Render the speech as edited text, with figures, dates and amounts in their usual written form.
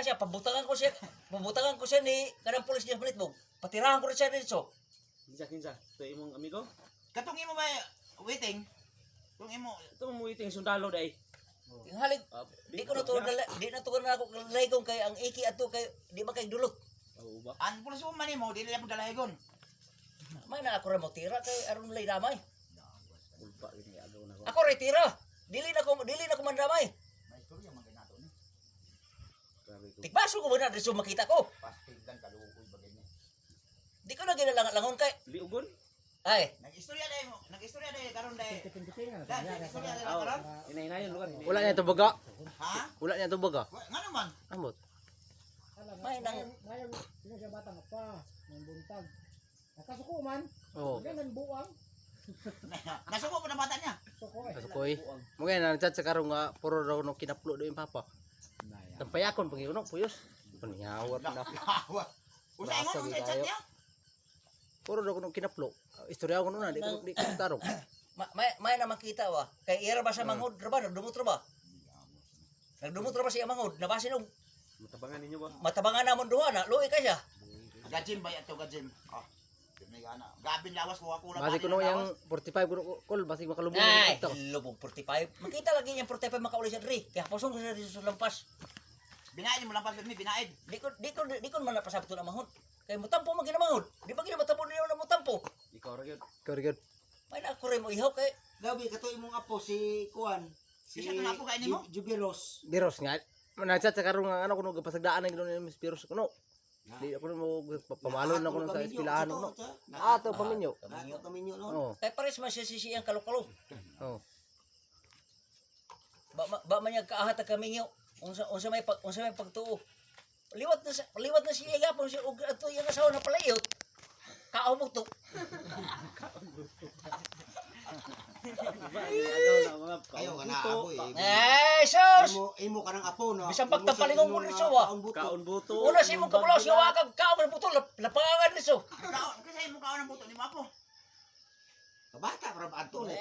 siya, pabutangan ko siya ni kanang pulis niya Manitbog. Patirahan ko rin siya dito. Kinsa. Ito imong amigo? Katong imo ba waiting? Kung imo Ito mo iting sundalo day. Tinghali, di ko na to na ako laygong kay ang iki ato kay di ba kay dulot. Oo ba? an pulis mo man imo dili mo dalahigon. May na ako ra mo tira kay aron lay damay. Ulpa ini agaw na ko. Ako retira. Dili na ko mandamay. May istorya man kay nato ni. Grabe ko. Tikbaso ko ba na dito makita ko. Pastigdan kaluoy bagay ni. Di ko na ginalangon kay Liugon? ay Nag-istorya day karon day. Nag-istorya day karon. Inay-inayon lugar. Wala niya tubaga. Ha? Wala niya tubaga. Ngano man? Amot. may nang Ngayon, sino siya batang pa, ng buntag. Nakasuko man, Oh. yan ang buwang. Nasuko mo na bata niya. Suko eh. Kasokoy. Mungkin na chat sa karong nga puro daw no kinaplo do yung papa. Tampayakon pag ikuno puyos. Panyawat na. Usa ingon usa chat niya. Puro daw no kinaplo. Istorya ko na di ko tarong. may na makita wa. Kay ira ba sa manghod ra ba nagdumot ra ba? Nagdumot ra ba siya manghod? Nabasi nung Matabangan ninyo ba? matabangan namon duha na luoy ka siya. Gajim ba ato gajim? Ah. May gana. Gabin lawas ko ako Basi ko no yang 45 ko kol basi makalubong Ay, ito. lubog 45. Makita lagi niyang 45 makauli siya diri. Kaya posong siya dito sa lampas. Binaid mo lang pas mi binaid. Di ko man napasabot na manghod. Kay mutampo man ginamangod. Di ba ginamatabo niya na mutampo? Ikaw ra gyud. Korigod. May na ako rin mo ihaw kay Gabi kato imong apo si Kuan. Isa to na apo kay nimo? Jubiros. Biros nga. Nagchat sa karong nga ano kuno pasagdaan ng ginoon ni Miss Biros kuno. Di ako mo pamalon na kuno sa eskwelahan no. Ato paminyo. Ato kaminyo no. Oh. kay pares man siya sisiyang kalokalo. Oh. Ba man niya kaahat ang kaminyo. Unsa may pagtuo. Liwat na siya yapon siya og ato yung asawa na palayot. Kao mo to. Agaw na mga Kayo kana apo eh. Eh, sus! Imo kanang apo no. Bisang pagtapalingong mo rin siya, wa. kaon buto. Una si mong kabulaw siya wakag kao man putol lapangan niso. Kaon kasi imo kaon ang buto nimo apo. Kabata para ba ato. Eh,